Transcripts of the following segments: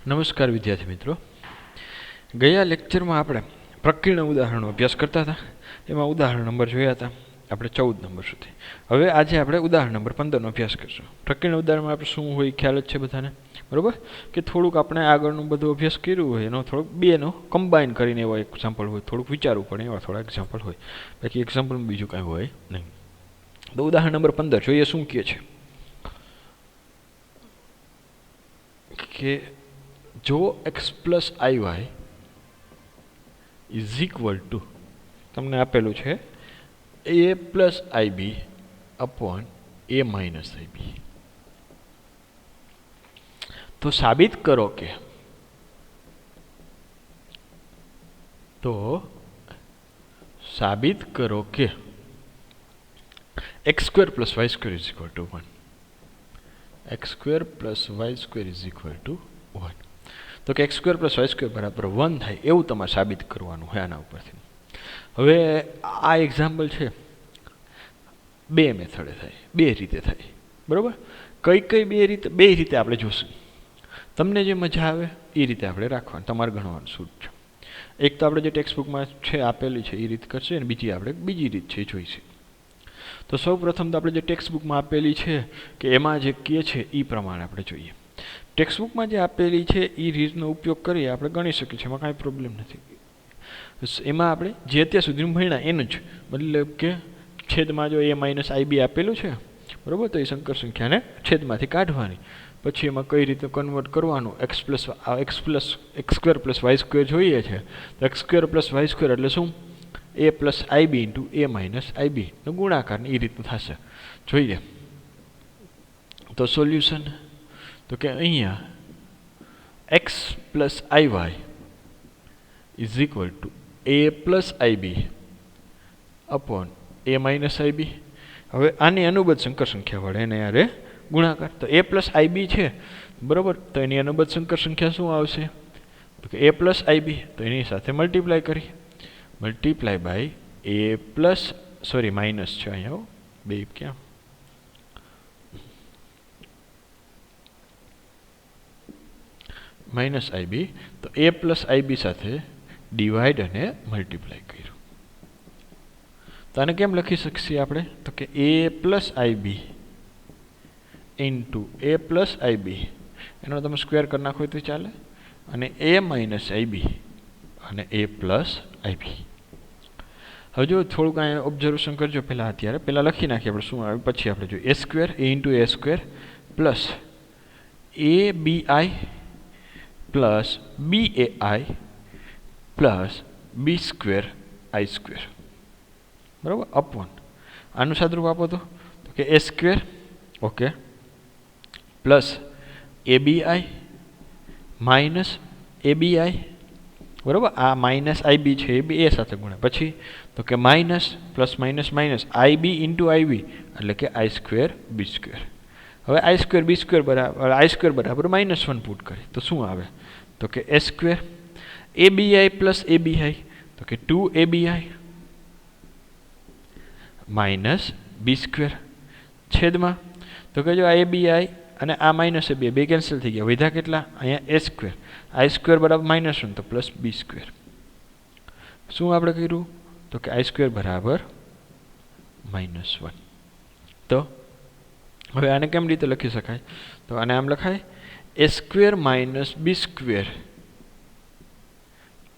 નમસ્કાર વિદ્યાર્થી મિત્રો, ગયા લેક્ચરમાં આપણે પ્રકીર્ણ ઉદાહરણનો અભ્યાસ કરતા હતા. એમાં ઉદાહરણ નંબર જોયા હતા આપણે 14 નંબર સુધી. હવે આજે આપણે ઉદાહરણ નંબર 15નો અભ્યાસ કરશું. પ્રકીર્ણ ઉદાહરણમાં આપણે શું હોય ખ્યાલ જ છે બધાને, બરાબર? કે થોડુંક આપણે આગળનું બધું અભ્યાસ કર્યું હોય એનો થોડુંક બેનો કમ્બાઈન કરીને એવા એક્ઝામ્પલ હોય, થોડુંક વિચારવું પડે એવા થોડા એક્ઝામ્પલ હોય, બાકી એક્ઝામ્પલમાં બીજું કાંઈ હોય નહીં. તો ઉદાહરણ નંબર 15 જોઈએ શું કહે છે કે જો x plus I Y is equal to તમને આપેલું છે a plus I B upon A minus I b, તો સાબિત કરો કે x square plus Y square is equal to 1. x square plus Y square is equal to 1. તો કે x square plus Y square બરાબર 1 થાય એવું તમારે સાબિત કરવાનું હોય આના ઉપરથી. હવે આ એક્ઝામ્પલ છે બે મેથડે થાય, બે રીતે થાય, બરાબર? કઈ બે રીતે આપણે જોશું. તમને જે મજા આવે એ રીતે આપણે રાખવાનું, તમારે ગણવાનું છૂટ છે. એક તો આપણે જે ટેક્સ્ટ બુકમાં છે આપેલી છે એ રીત કરશે અને બીજી આપણે બીજી રીત છે એ જોઈશે. તો સૌ પ્રથમ તો આપણે જે ટેક્સ્ટ બુકમાં આપેલી છે કે એમાં જે કહે છે એ પ્રમાણે આપણે જોઈએ. ટેક્સ્ટ બુકમાં જે આપેલી છે એ રીતનો ઉપયોગ કરી આપણે ગણી શકીએ છીએ, એમાં કાંઈ પ્રોબ્લેમ નથી. એમાં આપણે જે અત્યાર સુધી ભણ્યા એનું જ, મતલબ કે છેદમાં જો એ માઇનસ આઈ બી આપેલું છે, બરાબર? તો એ સંકર સંખ્યાને છેદમાંથી કાઢવાની, પછી એમાં કઈ રીતે કન્વર્ટ કરવાનું. X square plus Y square જોઈએ છે, તો x square plus Y square એટલે શું? A plus I B into a minus i બીનો ગુણાકાર એ રીતનું થશે. જોઈએ તો સોલ્યુશન, તો કે અહીંયા X plus I Y is equal to A plus I B upon A minus I B. હવે આની અનુબદ્ધ સંકર સંખ્યા વડે એને યારે ગુણાકાર. તો એ પ્લસ આઈ બી છે, બરાબર? તો એની અનુબદ્ધ સંકર સંખ્યા શું આવશે? તો કે એ પ્લસ આઈ બી, તો એની સાથે મલ્ટીપ્લાય કરી, multiply by a plus minus છે અહીંયા બે ક્યાં માઇનસ આઈ બી, તો એ પ્લસ આઈ બી સાથે ડિવાઈડ અને મલ્ટીપ્લાય કર્યું. તો આને કેમ લખી શકીએ આપણે? તો કે એ પ્લસ આઈ બી ઇન્ટુ એ પ્લસ આઈ બી, એનો તમે સ્ક્વેર કરી નાખો તો ચાલે, અને એ માઇનસ આઈ બી અને એ પ્લસ આઈ બી. હવે જો થોડુંક અહીંયા ઓબ્ઝર્વેશન કરજો પહેલાં લખી નાખીએ આપણે શું આવે, પછી આપણે જોઈએ A square A into A square plus A B I plus B A I plus B square I square, બરાબર? અપોન આનું સાદરૂપ આપો તો કે A square okay plus A B I minus A B I, બરાબર? આ minus આઈ બી છે એ બી એ સાથે ગુણે, પછી તો કે minus plus minus minus I B into I B એટલે કે આઈ સ્ક્વેર બી સ્ક્વેર. હવે આઈ સ્ક્વેર બી સ્ક્વેર બરાબર -1 પુટ કરી તો શું આવે? તો કે A square A B I plus A બી આઈ, તો કે 2 a B I minus B square છેદમાં, તો કે જો આ એ બી આઈ અને આ માઇનસ એ બે કેન્સલ થઈ ગયા, વધ્યા કેટલા? અહીંયા એ સ્ક્વેર, આઈ સ્ક્વેર બરાબર -1 તો પ્લસ બી સ્ક્વેર. શું આપણે કર્યું? તો કે આઈ સ્ક્વેર બરાબર -1. તો હવે આને કેમ રીતે લખી શકાય? તો આને આમ લખાય a square minus B square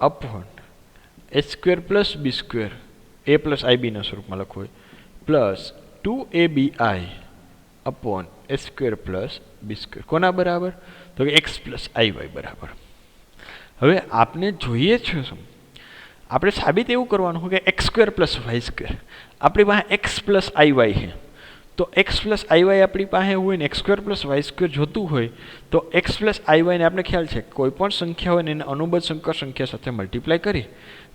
upon A square plus B square, a plus i બીના સ્વરૂપમાં લખવું હોય, plus 2 a B i upon A square plus B square. કોના બરાબર? તો કે એક્સ પ્લસ આઈ વાય બરાબર. હવે આપને જોઈએ છે શું? આપણે સાબિત એવું કરવાનું હોય કે x square plus Y square, આપણી પાસે એક્સ પ્લસ આઈ વાય છે, તો એક્સ પ્લસ આઈ વાય આપણી પાસે હોય ને x square plus Y square જોતું હોય તો એક્સ પ્લસ આઈ વાયને આપણે ખ્યાલ છે કોઈ પણ સંખ્યા હોય ને એને અનુબદ્ધ સંકર સંખ્યા સાથે મલ્ટીપ્લાય કરી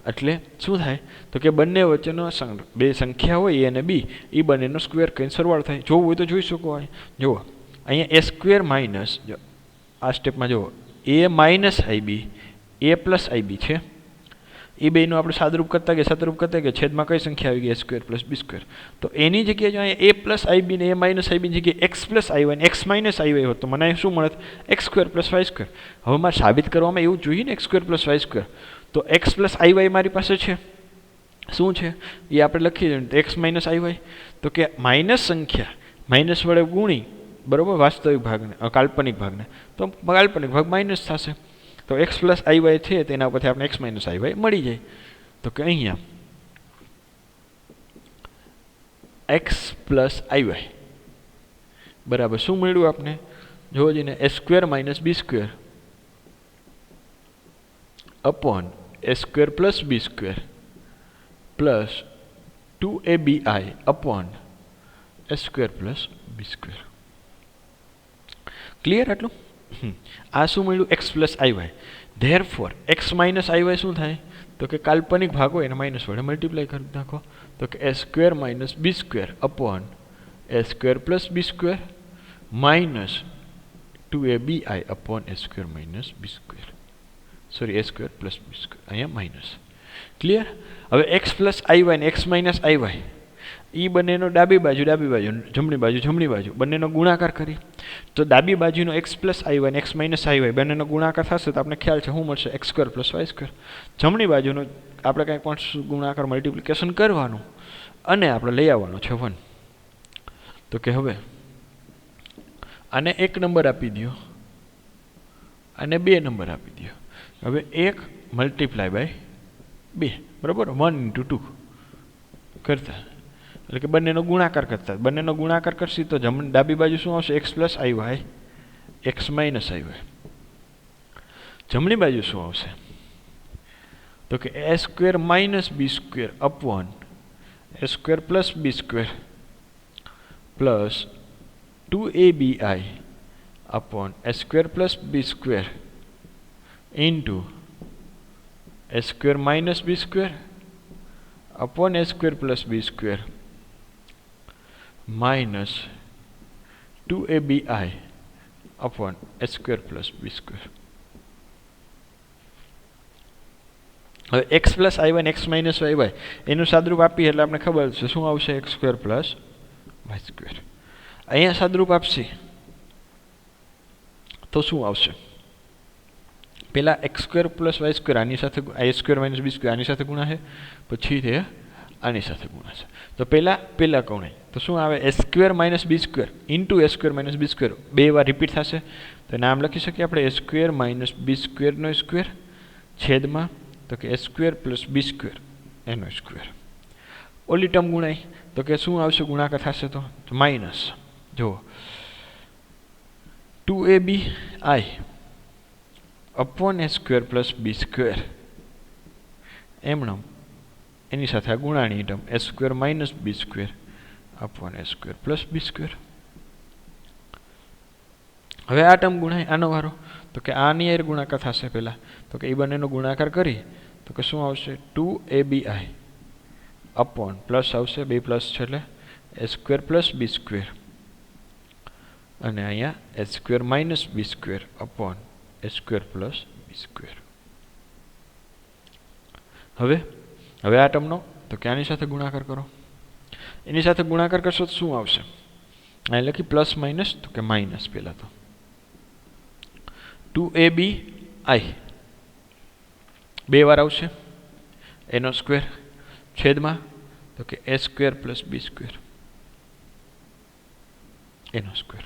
એટલે શું થાય? તો કે બંને વચ્ચેનો બે સંખ્યા હોય એ અને બી, એ બંનેનો સ્ક્વેર કરીને સરવાળો થાય. જોવું હોય તો જોઈ શકો. જુઓ અહીંયા એ સ્ક્વેર માઇનસ, આ સ્ટેપમાં જુઓ એ માઇનસ આઈ બી એ પ્લસ આઈ બી છે, એ બેનું આપણે સાદરૂપ કરતા કે છેદમાં કઈ સંખ્યા આવી ગઈ a² + b². તો એની જગ્યાએ જો અહીંયા a + ib ને a - ib ની જગ્યાએ x + iy ને x - iy હોત તો મને અહીં શું મળત x² + y². હવે મારે સાબિત કરવામાં એવું જોઈએ ને x² + y². તો x + iy મારી પાસે છે. શું છે એ આપણે લખીએ x - iy. તો કે માઇનસ સંખ્યા માઇનસ વડે ગુણી બરાબર વાસ્તવિક ભાગને કાલ્પનિક ભાગને તો કાલ્પનિક ભાગ માઇનસ થશે. તો x + iy છે તેના ઉપરથી આપણે x - iy મળી જાય. તો કે અહીંયા x + iy બરાબર શું મળ્યું આપણે જોવો જઈને a² - b² upon a² + b² plus 2abi upon a² + b². Clear આટલું? આ શું મળ્યું x + iy. Therefore x - iy શું થાય તો કે કાલ્પનિક ભાગ હોય એને માઇનસ વડે મલ્ટીપ્લાય કરી નાખો. તો કે a² - b² upon a² + b² minus 2abi upon a² - b². Sorry a² + b². અહીંયા માઇનસ. ક્લિયર? હવે x + iy ને x - iy એ બંનેનો ડાબી બાજુ જમણી બાજુ બંનેનો ગુણાકાર કરી તો ડાબી બાજુનો x + iy ને x - iy બંનેનો ગુણાકાર થશે તો આપણે ખ્યાલ છે શું મળશે x² + y². જમણી બાજુનો આપણે કંઈ પણ ગુણાકાર મલ્ટિપ્લિકેશન કરવાનું અને આપણે લઈ આવવાનો છે 1. તો કે હવે આને 1 નંબર આપી દો અને 2 નંબર આપી દો. હવે 1 × 2 બરાબર 1 × 2 કરતા એટલે કે બંનેનો ગુણાકાર કરતા બંનેનો ગુણાકાર કરશી તો ડાબી બાજુ શું આવશે x + iy x - iy. જમણી બાજુ શું આવશે તો કે a² - b² upon a² + b² plus 2abi upon a² + b² into a² - b² upon a² + b² minus 2abi upon a² + b². હવે x + iy ને x - iy એનું સાદરૂપ આપીએ એટલે આપણે ખબર છે શું આવશે x² + y². અહીંયા સાદરૂપ આપશે તો શું આવશે પેલા x² + y² આની સાથે a² - b² આની સાથે ગુણાશે પછી તે આની સાથે ગુણાશે. તો પેલા કોણે તો શું આવે a² - b² into a² - b² બે વાર રિપીટ થશે તો નામ લખી શકીએ આપણે a² - b² નો સ્ક્વેર છેદમાં તો કે a² + b² એનો સ્ક્વેર. ઓલી ટર્મ ગુણાય તો કે શું આવશે ગુણાકાર થશે તો માઇનસ જુઓ 2abi upon a² + b² એમણમ એની સાથે આ ગુણાણી term a² - b² upon a² + b². હવે આ ટર્મ ગુણાય આનો વારો તો કે આની યાર ગુણાકાર થશે પહેલાં તો કે એ બંનેનો ગુણાકાર કરી તો કે શું આવશે 2abi upon પ્લસ આવશે બે પ્લસ છે એટલે a² + b² અને અહીંયા a² - b² upon a² + b². હવે આ ટર્મનો તો કે આની સાથે ગુણાકાર કરો એની સાથે ગુણાકાર કરશો તો શું આવશે અહીં લખી પ્લસ માઇનસ તો કે માઇનસ પહેલાં તો 2abi બે વાર આવશે એનો સ્ક્વેર છેદમાં તો કે a² + b² એનો સ્ક્વેર.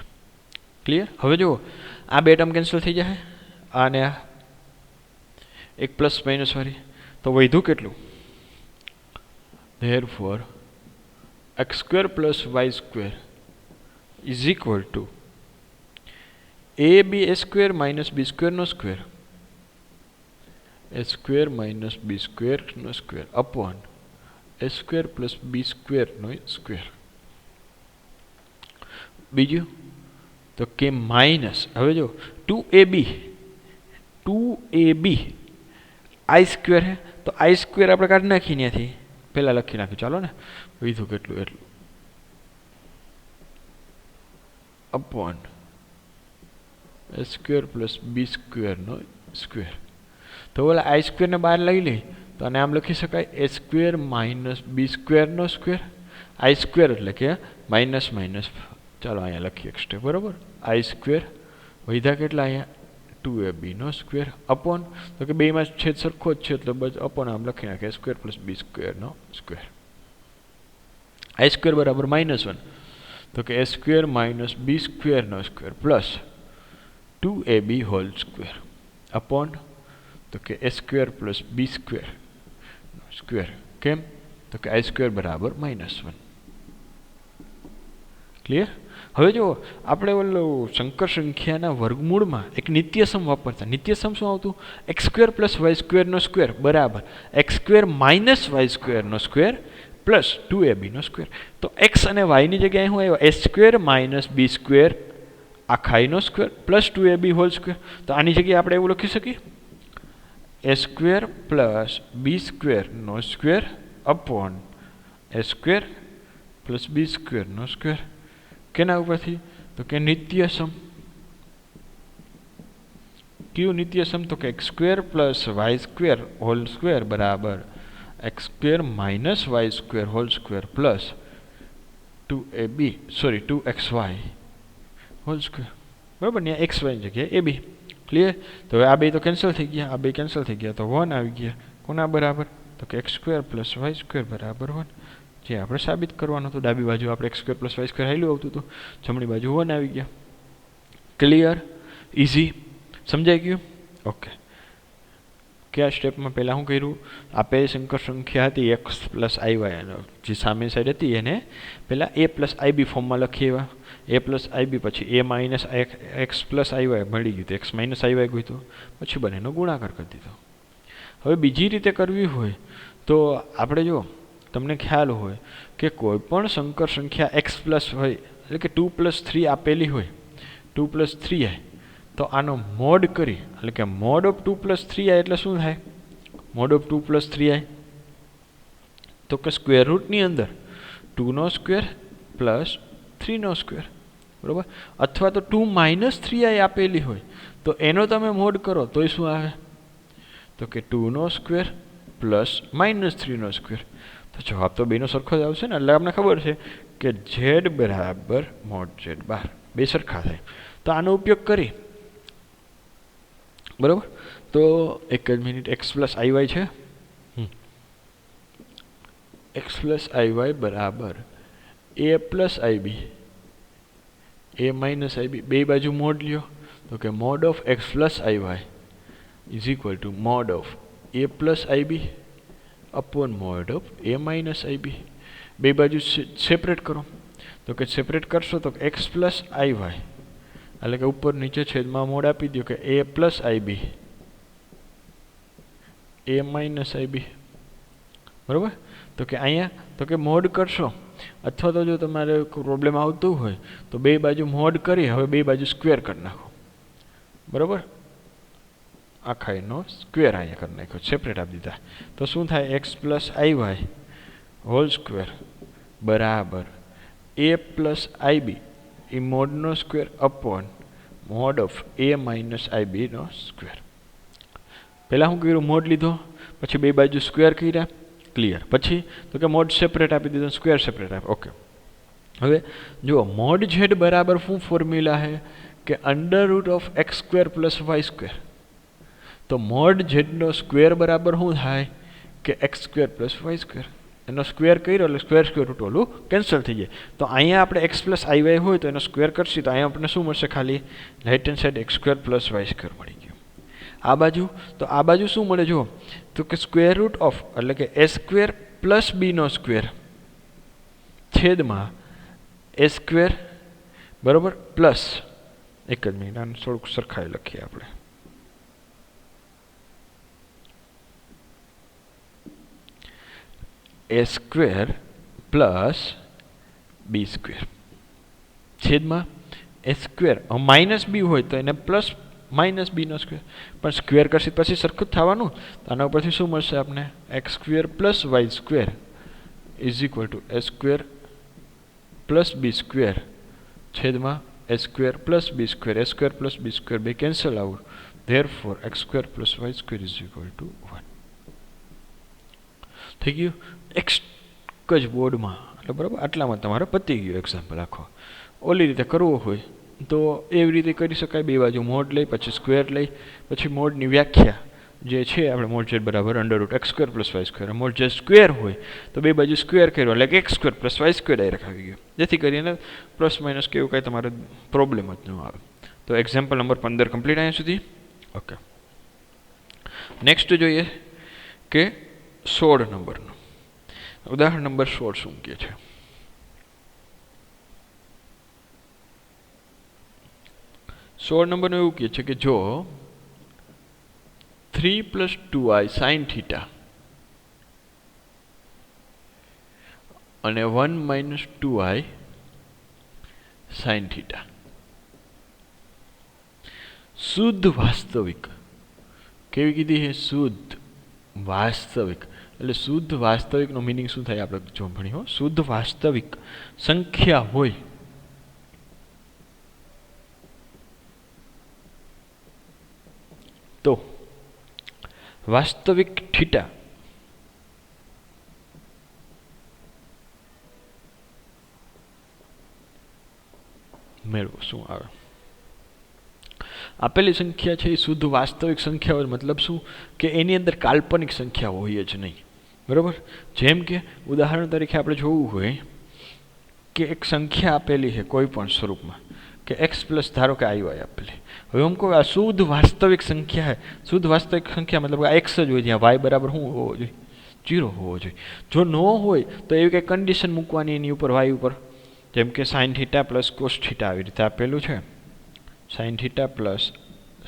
ક્લિયર? હવે જુઓ આ બે ટર્મ કેન્સલ થઈ જશે અને આ એક પ્લસ માઇનસ વાળી તો વધ્યું કેટલું therefore x² + y² is equal to ab a² - b² no square a² - b² no square upon a² + b² no square. બીજું તો કે માઇનસ હવે જો 2ab i² હે તો i² આપણે કાઢી નાખી ત્યાંથી પહેલાં લખી નાખ્યું ચાલો ને બીજું કેટલું એટલું upon a² + b² નો સ્ક્વેર. તો ઓલા i² ને બહાર લઈ લઈ તો આને આમ લખી શકાય એ સ્ક્વેર માઇનસ બી સ્ક્વેરનો સ્ક્વેર, આઈ સ્ક્વેર એટલે કે માઇનસ માઇનસ, ચાલો અહીંયા લખીએ એક સ્ટેપ, બરાબર. આઈ સ્ક્વેર વધ્યા કેટલા અહીંયા 2ab સ્ક્વેર અપોન, તો કે બેમાં છેદ સરખો જ છે એટલે બસ અપોન આમ લખી નાખે સ્ક્વેર પ્લસ બી સ્ક્વેરનો સ્ક્વેર. આઈ સ્ક્વેર બરાબર -1, તો કે એ સ્ક્વેર માઇનસ બી સ્ક્વેરનો square plus 2ab whole square upon, તો કે A square plus B square square. કેમ? તો કે આઈ સ્ક્વેર બરાબર -1. ક્લિયર? હવે જો આપણે ઓલું સંકર સંખ્યાના વર્ગમૂળમાં એક નિત્યસમ વાપરતા. નિત્યસમ શું આવતું? એક્સ સ્ક્વેર પ્લસ વાય સ્ક્વેરનો સ્ક્વેર બરાબર એક્સ સ્ક્વેર માઇનસ વાય સ્ક્વેરનો સ્ક્વેર પ્લસ 2ab સ્ક્વેર. તો એક્સ અને વાયની જગ્યાએ શું આવ્યો? A square minus B square આખાઈનો square plus 2ab whole square. તો આની જગ્યાએ આપણે એવું લખી શકીએ એ સ્ક્વેર પ્લસ બી સ્ક્વેરનો સ્ક્વેર અપોન એ સ્ક્વેર પ્લસ બી સ્ક્વેરનો સ્ક્વેર. કેના ઉપરથી? તો કે નિત્યસમ. કયું નિત્યસમ? તો કે x square plus Y square whole square બરાબર x square minus y square whole square plus 2xy whole square. બરાબર ને? એક્સ વાયની જગ્યાએ ab. ક્લિયર? તો હવે આ બે તો કેન્સલ થઈ ગયા, આ બે કેન્સલ થઈ ગયા, તો 1 આવી ગયા. કોના બરાબર? તો કે x square plus Y square બરાબર 1, જે આપણે સાબિત કરવાનું હતું. ડાબી બાજુ આપણે x square plus Y square હાલ્યું આવતું હતું, જમણી બાજુ 1 આવી ગયા. ક્લિયર? ઇઝી? સમજાઈ ગયું? ઓકે. કયા સ્ટેપમાં પહેલાં શું કર્યું? આપેલ સંકર સંખ્યા હતી એક્સ પ્લસ આઈ વાય, જે સામે સાઈડ હતી એને પહેલાં એ પ્લસ આઈબી ફોર્મમાં લખી એવા. એ પ્લસ આઈબી પછી એ માઇનસ એક્સ પ્લસ આઈ વાય મળી ગયું, તો એક્સ માઇનસ આઈ વાય ગયું, પછી બંનેનો ગુણાકાર કરી દીધો. હવે બીજી રીતે કરવી હોય તો આપણે જો તમને ખ્યાલ હોય કે કોઈ પણ સંકર સંખ્યા એક્સ પ્લસ હોય એટલે કે 2+3 આપેલી હોય, 2+3i, તો આનો મોડ કરી એટલે કે મોડ ઓફ 2+3i એટલે શું થાય? મોડ ઓફ 2+3i તો કે સ્ક્વેર રૂટની અંદર 2નો સ્ક્વેર પ્લસ 3નો સ્ક્વેર, બરાબર. અથવા તો 2 - 3i આપેલી હોય તો એનો તમે મોડ કરો તોય શું આવે? તો કે 2નો સ્ક્વેર પ્લસ -3નો સ્ક્વેર. તો જવાબ તો બેનો સરખો જ આવશે ને. એટલે આપણે ખબર છે કે ઝેડ બરાબર મોડ ઝેડ બાર, બે સરખા થાય. તો આનો ઉપયોગ કરી, બરાબર. તો એક જ મિનિટ, એક્સ પ્લસ આઈ વાય છે, એક્સ પ્લસ આઈ વાય બરાબર એ plus IB a minus i b, બે બાજુ મોડ લ્યો, તો કે mod of x plus I Y is equal to mod of a plus i b upon mod of A minus i b. બે બાજુ separate કરો, તો કે સેપરેટ કરશો તો એક્સ પ્લસ આઈ વાય એટલે કે ઉપર નીચે છેદમાં મોડ આપી દો કે એ plus IB a minus IB, બરાબર. તો કે અહીંયા તો કે મોડ કરશો, અથવા તો જો તમારે પ્રોબ્લેમ આવતું હોય તો બે બાજુ મોડ કરી હવે બે બાજુ સ્ક્વેર કરી નાખો, બરાબર. આખાઈનો સ્ક્વેર અહીંયા કરી નાખ્યો, સેપરેટ આપી દીધા. તો શું થાય? એક્સ પ્લસ આઈ વાય હોલ સ્ક્વેર બરાબર એ પ્લસ આઈબી એ મોડનો square upon mod of A minus આઈબીનો સ્ક્વેર. પહેલાં શું કર્યું? મોડ લીધો, પછી બે બાજુ સ્ક્વેર કર્યા. ક્લિયર? પછી તો કે મોડ સેપરેટ આપી દીધો, સ્ક્વેર સેપરેટ આપે. ઓકે. હવે જુઓ મોડ ઝેડ બરાબર શું ફોર્મ્યુલા છે કે under root of x square plus Y square. તો મોડ ઝેડનો સ્ક્વેર બરાબર શું થાય કે x square plus Y square. એનો સ્ક્વેર કર્યો એટલે સ્ક્વેર રૂટ ઓલું કેન્સલ થઈ જાય. તો અહીંયા આપણે એક્સ પ્લસ આઈ વાય હોય તો એનો સ્ક્વેર કરશી તો અહીંયા આપણને શું મળશે? ખાલી right hand side x square plus Y square મળી ગયું. આ બાજુ તો આ બાજુ શું મળે? જુઓ તો કે સ્ક્વેર રૂટ ઓફ એટલે કે A square plus Bino square છેદમાં એ સ્ક્વેર, બરાબર, પ્લસ એક જ મિનિટ આને થોડુંક સરખાઈ લખીએ આપણે. એ સ્ક્વેર પ્લસ બી સ્ક્વેર છેદમાં એ સ્ક્વેર. માઇનસ બી હોય તો એને પ્લસ માઇનસ બીનો સ્ક્વેર, પણ સ્ક્વેર કરશે પછી સરખું જ થવાનું. તો આના ઉપરથી શું મળશે આપણે? X square plus Y square is equal to a square plus B square છેદમાં a square plus B square. A square plus B square બે કેન્સલ આવું, therefore x square plus Y square is equal to 1. થઈ ગયું. એક જ બોર્ડમાં એટલે બરાબર આટલામાં તમારે પતી ગયું એક્ઝામ્પલ આખો. ઓલી રીતે કરવું હોય તો એવી રીતે કરી શકાય, બે બાજુ મોડ લઈ પછી સ્ક્વેર લઈ પછી મોડની વ્યાખ્યા જે છે આપણે મોડ z બરાબર √x² + y². Mode z square હોય તો બે બાજુ સ્ક્વેર કર્યો એટલે કે x² + y² ડાયરેક્ટ આવી ગયો, જેથી કરીને પ્લસ માઇનસ કે એવું કાંઈ તમારે પ્રોબ્લેમ જ ન આવે. તો એક્ઝામ્પલ નંબર 15 કમ્પ્લીટ અહીંયા સુધી. ઓકે, નેક્સ્ટ જોઈએ કે 16 નંબરનું ઉદાહરણ નંબર 16 શું કહે છે. નંબરનું એવું કહે છે કે જો 3 + 2i sin θ અને 1 - 2i sin θ શુદ્ધ વાસ્તવિક, કેવી કીધી છે? શુદ્ધ વાસ્તવિક. એટલે શુદ્ધ વાસ્તવિકનો મિનિંગ શું થાય આપણે જો ભણીએ. શુદ્ધ વાસ્તવિક સંખ્યા હોય તો વાસ્તવિક θ મેળવો. શું આવે? આપેલી સંખ્યા છે એ શુદ્ધ વાસ્તવિક સંખ્યા હોય, મતલબ શું કે એની અંદર કાલ્પનિક સંખ્યા હોય જ નહીં. બરાબર? જેમ કે ઉદાહરણ તરીકે આપણે જોવું હોય કે એક સંખ્યા આપેલી છે કોઈ પણ સ્વરૂપમાં કે x પ્લસ ધારો કે i y આપેલી. હવે હું કહું આ શુદ્ધ વાસ્તવિક સંખ્યા છે. શુદ્ધ વાસ્તવિક સંખ્યા મતલબ આ x જ હોય, જ્યાં y બરાબર શું હોવો જોઈએ? 0 હોવો જોઈએ. જો ન હોય તો એવી કંઈ કન્ડિશન મૂકવાની એની ઉપર y ઉપર, જેમ કે sin θ + cos θ આવી રીતે આપેલું છે. sin θ પ્લસ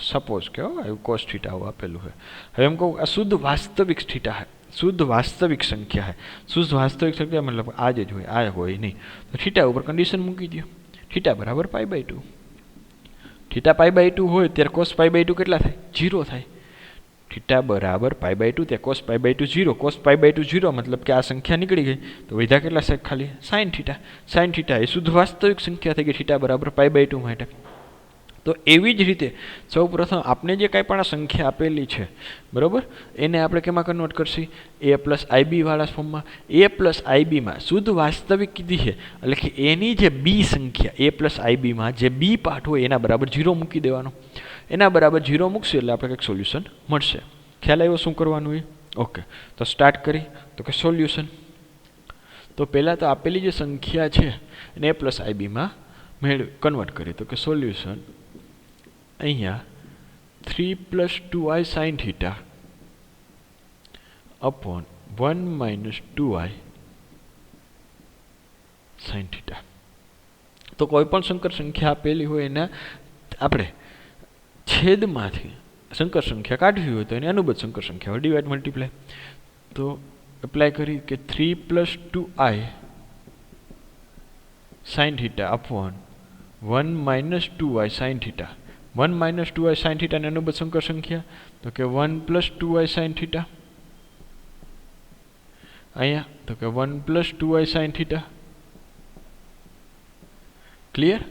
સપોઝ કે એવું cos θ આવું આપેલું છે. હવે એમ કહું આ શુદ્ધ વાસ્તવિક θ છે, શુદ્ધ વાસ્તવિક સંખ્યા છે. શુદ્ધ વાસ્તવિક સંખ્યા મતલબ આ જ હોય, આ હોય નહીં. તો θ ઉપર કન્ડિશન મૂકી દો. θ બરાબર π/2. θ π/2 હોય ત્યારે cos π/2 કેટલા થાય? 0 થાય. θ બરાબર π/2 ત્યાં cos π/2 0. cos π/2 0 મતલબ કે આ સંખ્યા નીકળી ગઈ તો વધ્યા કેટલા છે? ખાલી sin θ. sin θ એ શુદ્ધ વાસ્તવિક સંખ્યા થઈ ગઈ θ બરાબર π/2 માટે. તો એવી જ રીતે સૌપ્રથમ આપણે જે કાંઈ પણ સંખ્યા આપેલી છે બરાબર, એને આપણે કેમાં કન્વર્ટ કરશી? a + ib વાળા ફોર્મમાં. a + ibમાં શુદ્ધ વાસ્તવિક કીધી છે એટલે કે એની જે બી સંખ્યા a + ibમાં જે બી પાર્ટ હોય એના બરાબર 0 મૂકી દેવાનો. એના બરાબર 0 મૂકશે એટલે આપણે કંઈક સોલ્યુશન મળશે. ખ્યાલ આવ્યો શું કરવાનું હોય? ઓકે, તો સ્ટાર્ટ કરી તો કે સોલ્યુશન. તો પહેલાં તો આપેલી જે સંખ્યા છે એને a + ibમાં કન્વર્ટ કરીએ તો કે સોલ્યુશન અહીંયા 3 + 2i sin θ upon 1 - 2i sin θ. તો કોઈ પણ સંકર સંખ્યા આપેલી હોય એના આપણે છેદમાંથી સંકર સંખ્યા કાઢવી હોય તો એને અનુબદ્ધ સંકર સંખ્યા હોય ડિવાઇડ મલ્ટીપ્લાય. તો એપ્લાય કરી કે 3 + 2i sin θ upon 1 - 2i sin θ. 1 - 2i sin θ ને અનુબદ્ધ સંકર સંખ્યા તો કે 1 + 2i sin θ. અહીંયા તો કે 1 + 2i sin θ. ક્લિયર?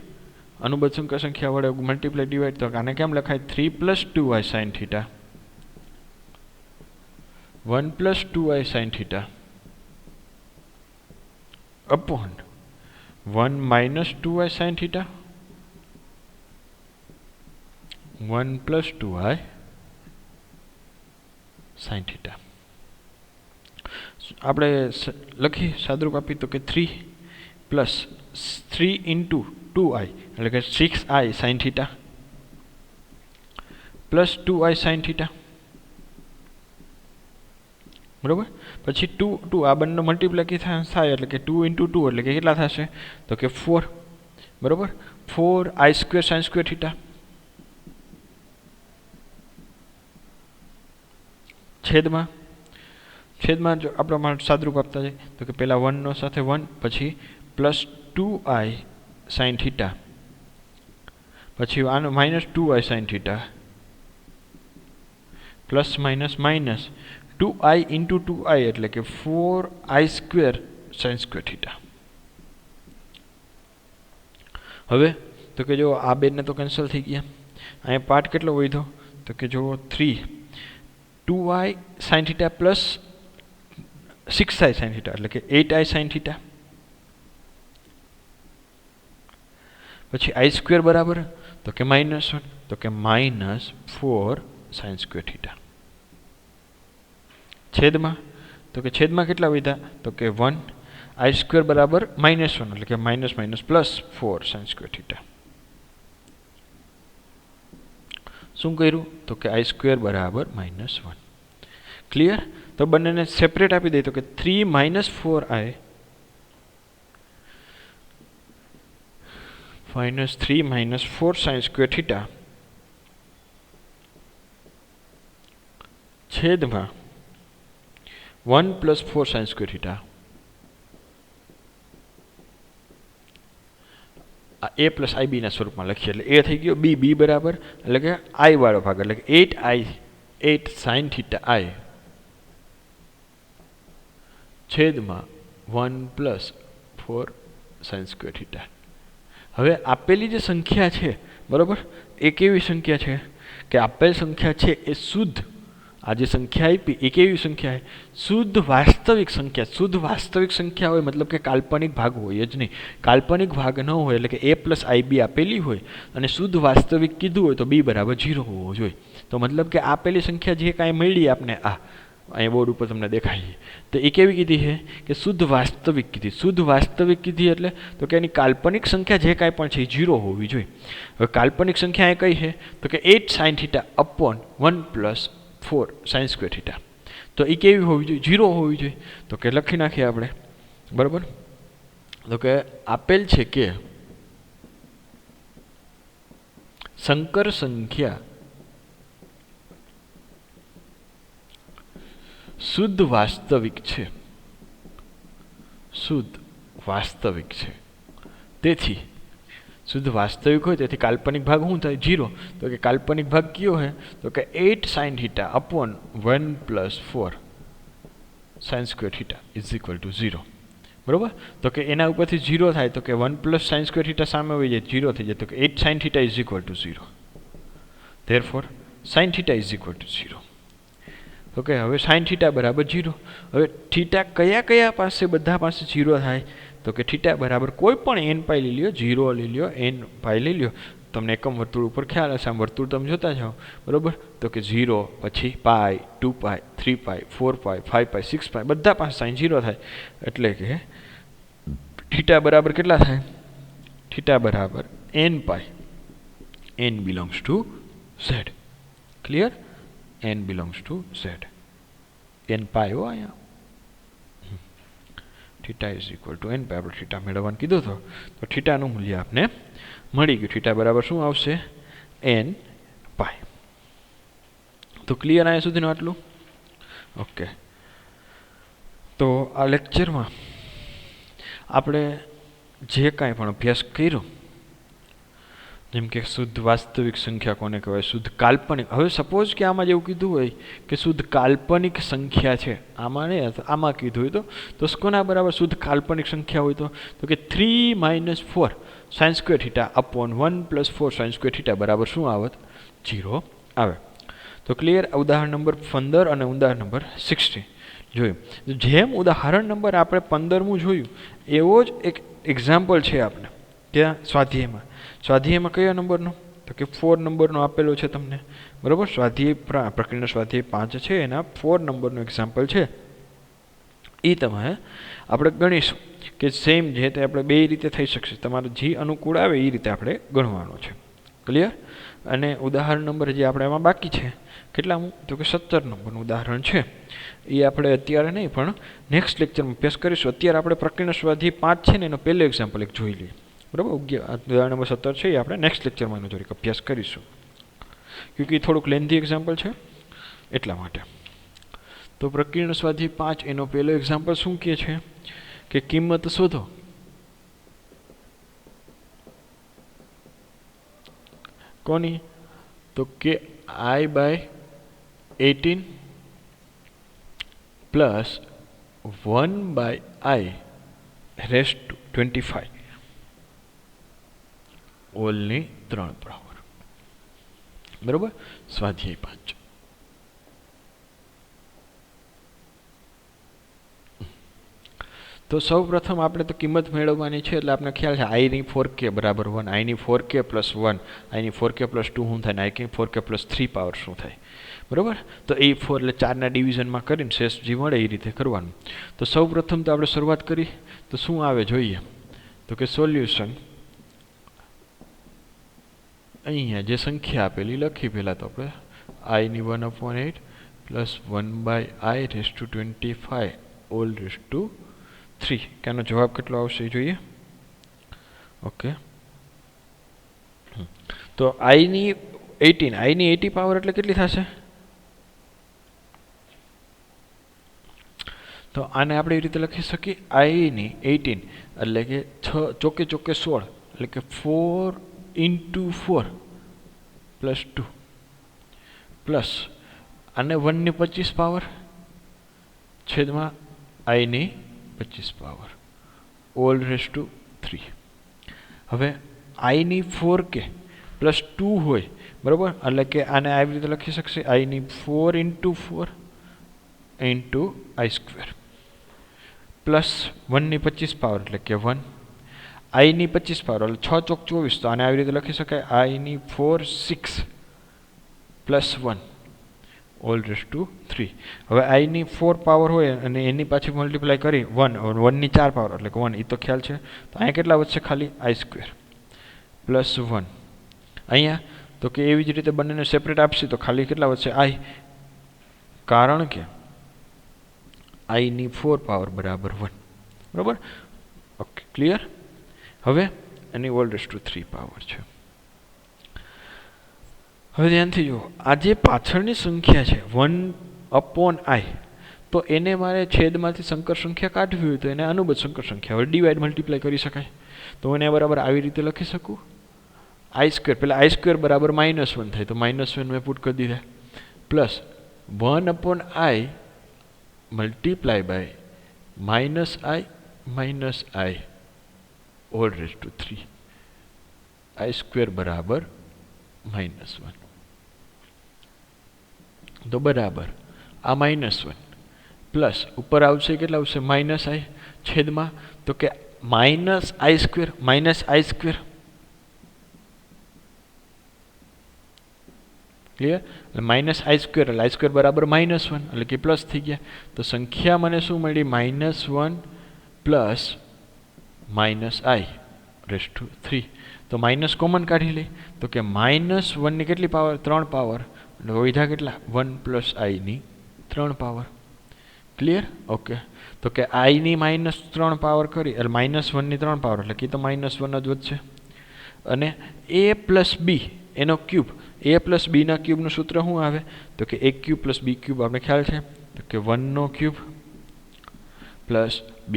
અનુબદ્ધ સંકર સંખ્યા વડે મલ્ટીપ્લાય ડિવાઇડ તો આને કેમ લખાય? 3 + 2i sin θ 1 + 2i sin θ upon 1 - 2i sin θ 1 + 2i sin θ. આપણે લખી સાદરૂપ આપી તો કે 3 + 3 × 2i એટલે કે 6i sin θ plus 2i sin θ. બરાબર? પછી 2 આ બંને મલ્ટીપ્લાય થાય એટલે કે 2 × 2 એટલે કે કેટલા થશે? તો કે 4. બરાબર? 4i² sin² θ. છેદમાં જો આપણે સાદરૂપ આપતા જાય તો કે પહેલાં 1 સાથે 1 પછી પ્લસ 2i sin θ પછી આનો -2i sin θ plus minus 2i × 2i એટલે કે 4i² sin² θ. હવે તો કે જો આ બેને તો કેન્સલ થઈ ગયા. અહીંયા પાર્ટ કેટલો વધ્યો તો કે જો 3 2i sin θ plus 6i sin θ એટલે કે 8i sin θ. પછી i² બરાબર તો કે -1 તો કે -4 sin square θ. છેદમાં તો કે છેદમાં કેટલા વધ્યા તો કે 1 i² બરાબર -1 એટલે કે -4 sin square θ. શું કર્યું તો કે i² બરાબર -1. ક્લિયર. તો બંનેને સેપરેટ આપી દઈએ તો કે 3 - 4i -3 - 4 sin square θ છેદમાં 1 + 4 sin square θ. આ a + ib ના સ્વરૂપમાં લખીએ એટલે a થઈ ગયો b બરાબર એટલે કે i વાળો ભાગ એટલે કે 8 sin θ i છેદમાં 1 + 4 sin square θ. હવે આપેલી જે સંખ્યા છે બરાબર એ કેવી સંખ્યા છે કે આપેલ સંખ્યા છે એ શુદ્ધ, આ જે સંખ્યા આપી એ કેવી સંખ્યા છે શુદ્ધ વાસ્તવિક સંખ્યા. શુદ્ધ વાસ્તવિક સંખ્યા હોય મતલબ કે કાલ્પનિક ભાગ હોય જ નહીં. કાલ્પનિક ભાગ ન હોય એટલે કે a + ib આપેલી હોય અને શુદ્ધ વાસ્તવિક કીધું હોય તો b બરાબર 0 હોવો જોઈએ. તો મતલબ કે આપેલી સંખ્યા જે કાંઈ મળી આપને અહીંયા બોર્ડ ઉપર તમને દેખાય તો એ કેવી કીધી છે કે શુદ્ધ વાસ્તવિક કીધી. શુદ્ધ વાસ્તવિક કીધી એટલે તો કે એની કાલ્પનિક સંખ્યા જે કાંઈ પણ છે એ 0 હોવી જોઈએ. હવે કાલ્પનિક સંખ્યા એ કઈ છે તો કે 8 sin θ upon 1 + 4 sin square θ. તો એ કેવી હોવી જોઈએ 0 હોવી જોઈએ. તો કે લખી નાખીએ આપણે બરાબર. તો કે આપેલ છે કે સંકર સંખ્યા શુદ્ધ વાસ્તવિક છે. શુદ્ધ વાસ્તવિક છે. તેથી શુદ્ધ વાસ્તવિક હોય તેથી કાલ્પનિક ભાગ શું થાય 0. તો કે કાલ્પનિક ભાગ કયો છે તો કે 8 sin θ upon 1 + 4 sin square θ = 0. બરોબર. તો કે એના ઉપરથી 0 થાય તો કે 1 + sin square θ સામે આવી જાય 0 થઈ જાય તો કે 8 sin θ = 0. therefore sin θ = 0. ઓકે. હવે sin θ બરાબર 0. હવે θ કયા પાસે બધા પાસે 0 થાય તો કે θ બરાબર કોઈ પણ n π લઈ લ્યો 0 લઈ લ્યો n π લઈ લ્યો. તમને એકમ વર્તુળ ઉપર ખ્યાલ હશે આમ વર્તુળ તમે જોતા જાઓ બરોબર. તો કે 0 પછી π 2π 3π 4π 5π 6π બધા પાસે sin 0 થાય એટલે કે θ બરાબર કેટલા થાય θ બરાબર n π. n belongs to z. Clear. n belongs to z. n π હો અહીંયા θ = n π. આપણે θ મેળવવાનું કીધું તો θ નું મૂલ્ય આપને મળી ગયું. θ બરાબર શું આવશે n π. તો ક્લિયર અહીંયા સુધીનું આટલું. ઓકે. તો આ લેક્ચરમાં આપણે જે કાંઈ પણ અભ્યાસ કર્યો જેમ કે શુદ્ધ વાસ્તવિક સંખ્યા કોને કહેવાય શુદ્ધ કાલ્પનિક. હવે સપોઝ કે આમાં જેવું કીધું હોય કે શુદ્ધ કાલ્પનિક સંખ્યા છે આમાં નહીં આમાં કીધું હોય તો કોના બરાબર શુદ્ધ કાલ્પનિક સંખ્યા હોય તો કે 3 - 4 sin square θ upon 1 + 4 sin square θ બરાબર શું આવત 0 આવે. તો ક્લિયર. ઉદાહરણ નંબર 15 અને ઉદાહરણ નંબર 16 જોયું. જેમ ઉદાહરણ નંબર આપણે 15મું જોયું એવો જ એક એક્ઝામ્પલ છે આપણે ત્યાં સ્વાધ્યાયમાં. સ્વાધ્યાયમાં કયા નંબરનો તો કે 4 નંબરનો આપેલો છે તમને બરાબર. સ્વાધ્યાય પ્રકરણ સ્વાધ્યાય 5 છે એના 4 નંબરનો એક્ઝામ્પલ છે. એ તમે આપણે ગણીશું કે સેમ જે તે આપણે બે રીતે થઈ શકશે. તમારે જે અનુકૂળ આવે એ રીતે આપણે ગણવાનો છે. ક્લિયર. અને ઉદાહરણ નંબર જે આપણે એમાં બાકી છે કેટલામું તો કે 17 નંબરનું ઉદાહરણ છે. એ આપણે અત્યારે નહીં પણ નેક્સ્ટ લેક્ચરમાં અભ્યાસ કરીશું. અત્યારે આપણે પ્રકરણ સ્વાધ્યાય 5 છે ને એનો પહેલો એક્ઝામ્પલ એક જોઈ લઈએ બરાબર. ઉદાહરણ નંબર 17 છે એ આપણે નેક્સ્ટ લેક્ચરમાં એનો થોડીક અભ્યાસ કરીશું ક્યોંકિ થોડુંક લેન્ધી એક્ઝામ્પલ છે એટલા માટે. તો પ્રકરણ સ્વાધ્યાય 5 એનો પહેલો એક્ઝામ્પલ શું કહે છે કે કિંમત શોધો કોની તો કે i/18 + 1/i⁻25 ઓલની 3 બરાબર. બરાબર. સ્વાધ્યાય 5 તો સૌ પ્રથમ આપણે તો કિંમત મેળવવાની છે એટલે આપણે ખ્યાલ છે આઈની 4k બરાબર 1, આઈની 4k પ્લસ 1, આઈની 4k પ્લસ 2 શું થાય ને આઈની 4k પ્લસ 3 પાવર શું થાય, બરાબર. તો એ 4 એટલે 4ના ડિવિઝનમાં કરીને શેષ જે મળે એ રીતે કરવાનું. તો સૌ પ્રથમ તો આપણે શરૂઆત કરી તો શું આવે જોઈએ, તો કે સોલ્યુશન અહીંયા જે સંખ્યા આપેલી લખી પહેલાં તો આપણે આઈની 1/8 પ્લસ 1/i⁻25 ઓલ રેઝ ટુ 3. કે આનો જવાબ કેટલો આવશે એ જોઈએ. ઓકે, તો આઈની 80 પાવર એટલે કેટલી થશે, તો આને આપણે એ રીતે લખી શકીએ આઈની 18 એટલે કે 6 ચોકે 16 એટલે કે 4 × 4 પ્લસ 2 પ્લસ આને 1ની 25 પાવર છેદમાં આઈની 25 પાવર ઓલ રેઝ ટુ 3. હવે આઈની 4k પ્લસ 2 હોય, બરાબર, એટલે કે આને આવી રીતે લખી શકશે આઈની 4 × 4 ઇન્ટુ i² પ્લસ 1ની 25 પાવર એટલે કે 1, આઈની 25 પાવર એટલે 6 ચોક 24, તો આને આવી રીતે લખી શકાય આઈની 4 6 પ્લસ 1 ઓલ રેઝ ટુ 3. હવે આઈની 4 પાવર હોય અને એની પાછી મલ્ટીપ્લાય કરી 1ની 4 પાવર એટલે કે 1, એ તો ખ્યાલ છે. તો અહીંયા કેટલા વધશે ખાલી i² પ્લસ 1. અહીંયા તો કે એવી જ રીતે બંનેને સેપરેટ આપશે તો ખાલી કેટલા વધશે i, કારણ કે આઈની 4 પાવર બરાબર 1, બરાબર. Okay, clear. હવે એની ઓલ રેઝ ટુ 3 પાવર છે. હવે ધ્યાનથી જુઓ, આ જે પાછળની સંખ્યા છે 1/i, તો એને મારે છેદમાંથી સંકર સંખ્યા કાઢવી હોય તો એને અનુબદ્ધ સંકર સંખ્યા હવે ડિવાઈડ મલ્ટીપ્લાય કરી શકાય. તો એને બરાબર આવી રીતે લખી શકું i², પહેલાં i² બરાબર -1 થાય તો -1 મેં પુટ કરી દીધા plus 1/i multiply by -i all raise to 3, i² બરાબર -1. તો બરાબર આ -1 પ્લસ ઉપર આવશે કેટલા આવશે -i છેદમાં તો કે -i², ક્લિયર. એટલે -i² એટલે i² બરાબર -1 એટલે કે પ્લસ થઈ ગયા. તો સંખ્યા મને શું મળી -1 પ્લસ -i રેઝ ટુ 3. તો માઇનસ કોમન કાઢી લઈ તો કે -1ની કેટલી પાવર 3 પાવર એટલે વધ્યા કેટલા 1 + iની 3 પાવર. ક્લિયર. ઓકે, તો કે આઈની -3 પાવર કરી એટલે -1ની 3 પાવર એટલે કે તો -1 જ વધશે. અને a + b એનો ક્યુબ, a + b ના ક્યુબનું સૂત્ર શું આવે તો કે a³ + b³ આપણે ખ્યાલ છે તો કે 1નો ક્યુબ પ્લસ b³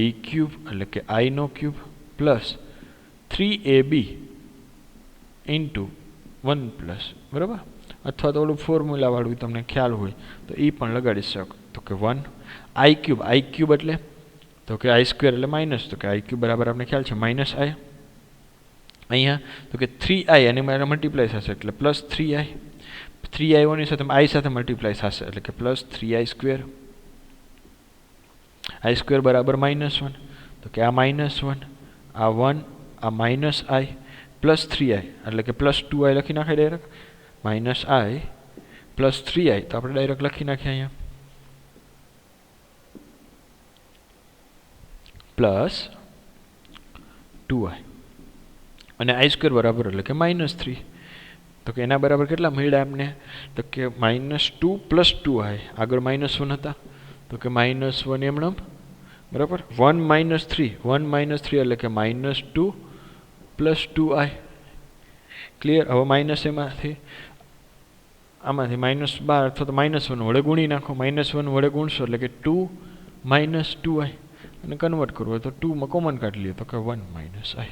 એટલે કે iનો ક્યુબ પ્લસ 3ab ઇન્ટુ 1+, બરાબર. અથવા તો ઓલું ફોર્મ્યુલાવાળું તમને ખ્યાલ હોય તો એ પણ લગાડી શકો તો કે 1 i³ એટલે તો કે i² એટલે માઇનસ તો કે i³ બરાબર આપણે ખ્યાલ છે -i. અહીંયા તો કે 3i અને મારે મલ્ટીપ્લાય થશે એટલે +3i, 3i ઓની સાથે i સાથે મલ્ટીપ્લાય થશે એટલે કે +3i², i² બરાબર -1 તો કે આ -1 આ 1 આ -i પ્લસ 3i એટલે કે +2i લખી નાખાય ડાયરેક્ટ, -i પ્લસ 3i તો આપણે ડાયરેક્ટ લખી નાખીએ અહીંયા પ્લસ 2i અને i² બરાબર એટલે કે -3. તો કે એના બરાબર કેટલા મળ્યા એમને તો કે -2 + 2i, આગળ -1 હતા તો કે -1 એમણે બરાબર 1 - 3 એટલે કે -2 + 2i. ક્લિયર. હવે માઇનસ આમાંથી -12 અથવા તો -1 વડે ગુણી નાખો, -1 વડે ગુણશો એટલે કે 2 - 2i અને કન્વર્ટ કરવું હોય તો 2માં કોમન કાઢી લઈએ તો કે 1 - i.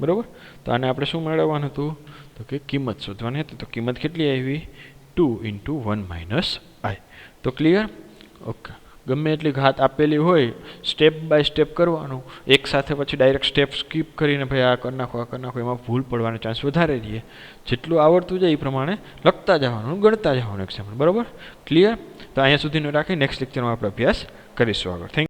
બરાબર. તો આને આપણે શું મેળવવાનું હતું તો કે કિંમત શોધવાની હતી. તો કિંમત કેટલી આવી 2 × 1 - i. તો ક્લિયર. ઓકે, ગમે એટલી ઘાત આપેલી હોય સ્ટેપ બાય સ્ટેપ કરવાનું, એક સાથે પછી ડાયરેક્ટ સ્ટેપ સ્કીપ કરીને ભાઈ આ કરી નાખો એમાં ભૂલ પડવાનો ચાન્સ વધારે રહીએ. જેટલું આવડતું જાય એ પ્રમાણે લખતા જવાનું, ગણતા જવાનું એક્ઝામ્પલ. બરાબર. ક્લિયર. તો અહીંયા સુધીનું રાખી નેક્સ્ટ લેક્ચરમાં આપણે અભ્યાસ કરીશું આગળ. થેન્ક